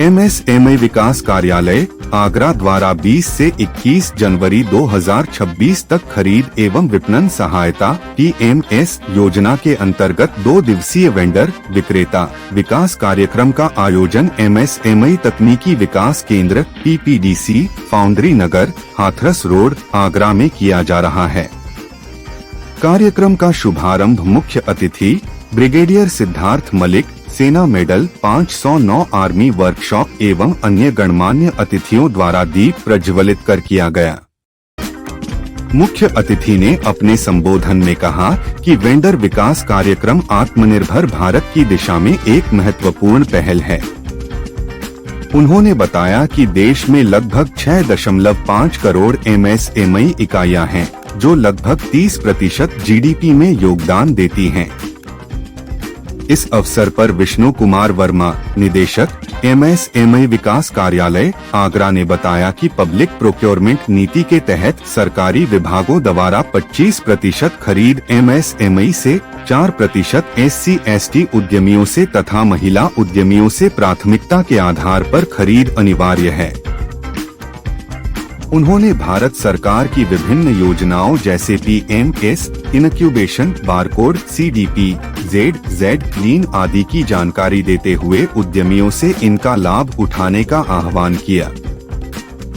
MSME विकास कार्यालय आगरा द्वारा 20 से 21 जनवरी 2026 तक खरीद एवं विपणन सहायता PMS योजना के अंतर्गत 2 दिवसीय वेंडर विक्रेता विकास कार्यक्रम का आयोजन MSME तकनीकी विकास केंद्र PPDC फाउंड्री नगर हाथरस रोड आगरा में किया जा रहा है। कार्यक्रम का शुभारंभ मुख्य अतिथि ब्रिगेडियर सिद्धार्थ मलिक सेना मेडल 509 आर्मी वर्कशॉप एवं अन्य गणमान्य अतिथियों द्वारा दीप प्रज्वलित कर किया गया। मुख्य अतिथि ने अपने संबोधन में कहा कि वेंडर विकास कार्यक्रम आत्मनिर्भर भारत की दिशा में एक महत्वपूर्ण पहल है। उन्होंने बताया कि देश में लगभग 6.5 करोड़ MSME इकाइयां हैं, जो लगभग 30% GDP में योगदान देती हैं। इस अवसर पर विष्णु कुमार वर्मा निदेशक MSME विकास कार्यालय आगरा ने बताया कि पब्लिक प्रोक्योरमेंट नीति के तहत सरकारी विभागों द्वारा 25% खरीद MSME से 4% SC/ST उद्यमियों से तथा महिला उद्यमियों से प्राथमिकता के आधार पर खरीद अनिवार्य है। उन्होंने भारत सरकार की विभिन्न योजनाओं जैसे PMS, incubation, barcode, CDP, ZZ, लीन आदि की जानकारी देते हुए उद्यमियों से इनका लाभ उठाने का आह्वान किया।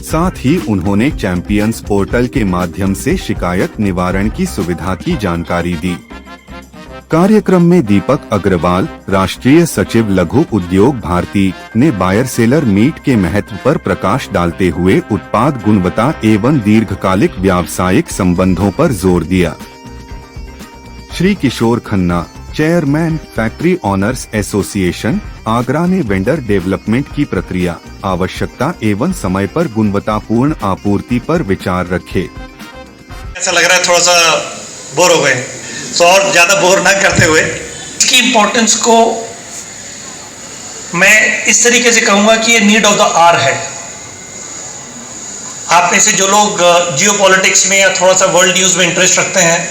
साथ ही उन्होंने चैंपियंस पोर्टल के माध्यम से शिकायत निवारण की सुविधा की जानकारी दी। कार्यक्रम में दीपक अग्रवाल राष्ट्रीय सचिव लघु उद्योग भारती ने बायर सेलर मीट के महत्व पर प्रकाश डालते हुए उत्पाद गुणवत्ता एवं दीर्घकालिक व्यावसायिक संबंधों पर जोर दिया। Shri Kishore Khanna chairman factory owners association Agra ने वेंडर डेवलपमेंट की प्रक्रिया आवश्यकता एवं समय पर गुणवत्तापूर्ण आपूर्ति पर विचार रखे। ऐसा लग रहा है थोड़ा सा बोर हो गए, तो और ज्यादा बोर ना करते हुए इसकी इम्पोर्टेंस को मैं इस तरीके से कहूंगा कि ये नीड ऑफ द आवर है। आप में से जो लोग जियोपॉलिटिक्स में या थोड़ा सा वर्ल्ड न्यूज में इंटरेस्ट रखते हैं,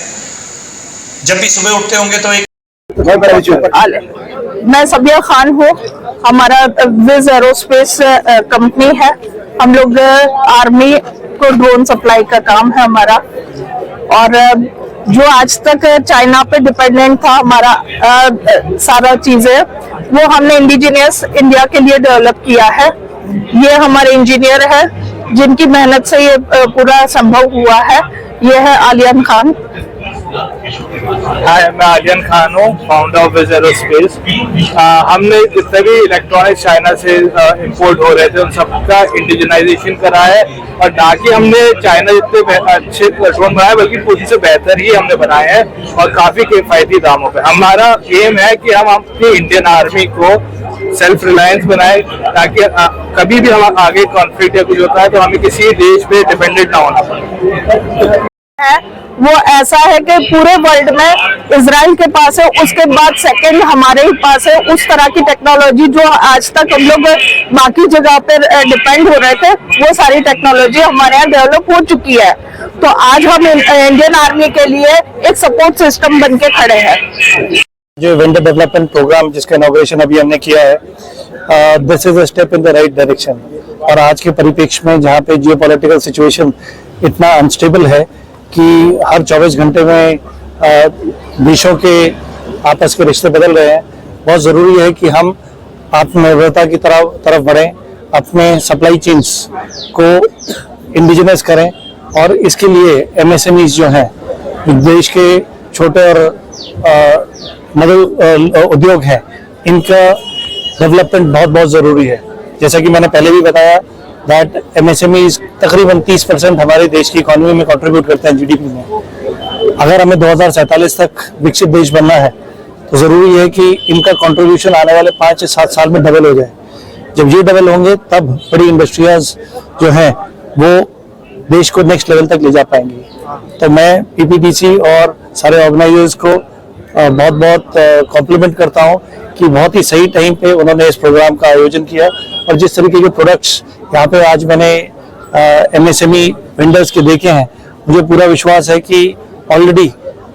जब भी सुबह उठते होंगे तो एक मैं सबिया खान हूँ, हमारा विज एरोस्पेस कंपनी है। हम लोग आर्मी को ड्रोन सप्लाई का काम है हमारा, और जो आज तक चाइना पे डिपेंडेंट था हमारा सारा चीजें, वो हमने इंडिजिनियस इंडिया के लिए डेवलप किया है। ये हमारे इंजीनियर है जिनकी मेहनत से ये पूरा संभव हुआ है। ये है आलियान खान। हाय, मैं आलियान खान हूँ, फाउंडर ऑफ विज एरोस्पेस। हमने जितने भी इलेक्ट्रॉनिक्स चाइना से इंपोर्ट हो रहे थे उन सबका इंडिजिनाइजेशन करा है, और ना कि हमने चाइना जितने अच्छे ड्रोन बनाए बल्कि खुद से बेहतर ही हमने बनाए हैं और काफी किफायती दामों पे। हमारा एम है कि हम अपनी इंडियन आर्मी को सेल्फ रिलायंस बनाए, ताकि कभी भी हम आगे कॉन्फ्लिक्ट या कुछ होता है तो हमें किसी देश पे डिपेंडेंट ना होना पड़े। वो ऐसा है कि पूरे वर्ल्ड में इजराइल के पास है, उसके बाद सेकंड हमारे ही पास है। उस तरह की टेक्नोलॉजी जो आज तक हम लोग बाकी जगह पर डिपेंड हो रहे थे, वो सारी टेक्नोलॉजी हमारे यहाँ डेवलप हो चुकी है। तो आज हम इंडियन आर्मी के लिए एक सपोर्ट सिस्टम बन के खड़े हैं। जो वेंडर डेवलपमेंट प्रोग्राम जिसका इनॉग्रेशन अभी हमने किया है, this is a step in the right direction. और आज के परिप्रेक्ष्य में जहाँ पे जियोपॉलिटिकल सिचुएशन इतना अनस्टेबल है कि हर 24 घंटे में देशों के आपस के रिश्ते बदल रहे हैं, बहुत ज़रूरी है कि हम आत्मनिर्भरता की तरफ बढ़ें, अपने सप्लाई चेन्स को इंडिजिनस करें। और इसके लिए MSMEs जो हैं, देश के छोटे और मध्यम उद्योग हैं, इनका डेवलपमेंट बहुत बहुत ज़रूरी है। जैसा कि मैंने पहले भी बताया दैट MSMEs तकरीबन 30% हमारे देश की इकोनॉमी में कंट्रीब्यूट करते हैं GDP में। अगर हमें 2047 तक विकसित देश बनना है तो ज़रूरी है कि इनका कंट्रीब्यूशन आने वाले 5 से 7 साल में डबल हो जाए। जब ये डबल होंगे तब बड़ी इंडस्ट्रीज जो हैं वो देश को नेक्स्ट लेवल तक ले जा पाएंगी। तो मैं PPDC और सारे ऑर्गेनाइजर्स को बहुत बहुत कॉम्प्लीमेंट करता हूँ कि बहुत ही सही टाइम पे उन्होंने इस प्रोग्राम का आयोजन किया, और जिस तरीके के प्रोडक्ट्स यहाँ पे आज मैंने MSME वेंडर्स के देखे हैं, मुझे पूरा विश्वास है कि ऑलरेडी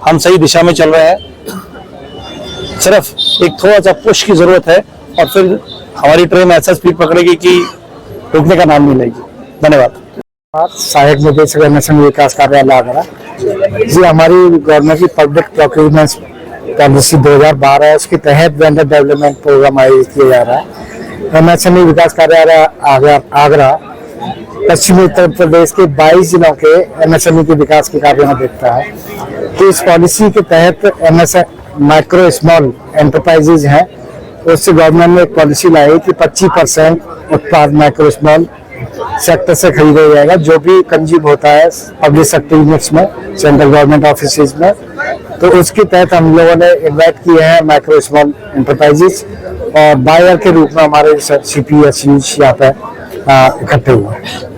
हम सही दिशा में चल रहे हैं। सिर्फ एक थोड़ा सा पुश की जरूरत है और फिर हमारी ट्रेन ऐसा स्पीड पकड़ेगी कि रुकने का नाम नहीं लेगी। धन्यवाद। सहायक निदेशक एमएसएमई विकास कार्यालय आगरा जी, हमारी गवर्नमेंट की पब्लिक प्रोक्यूरमेंट पॉलिसी 2012 है, उसके तहत वेंडर डेवलपमेंट प्रोग्राम आयोजित किया जा रहा है। एमएसएमई विकास कार्यालय आगरा पश्चिमी उत्तर प्रदेश के 22 जिलों के एमएसएमई के विकास के कार्यों में देखता है। तो इस पॉलिसी के तहत एमएसएमई माइक्रो स्मॉल एंटरप्राइजेज हैं, उससे गवर्नमेंट ने एक पॉलिसी लाई कि 25% उत्पाद माइक्रो स्मॉल सेक्टर से खरीदा जाएगा, जो भी कंज्यूम होता है पब्लिक सेक्टर यूनिट्स में, सेंट्रल गवर्नमेंट ऑफिस में। तो उसके तहत हम लोगों ने इन्वाइट किए हैं माइक्रो स्मॉल एंटरप्राइजेस, और बायर के रूप में हमारे CPSUs यहाँ पे इकट्ठे हुए हैं।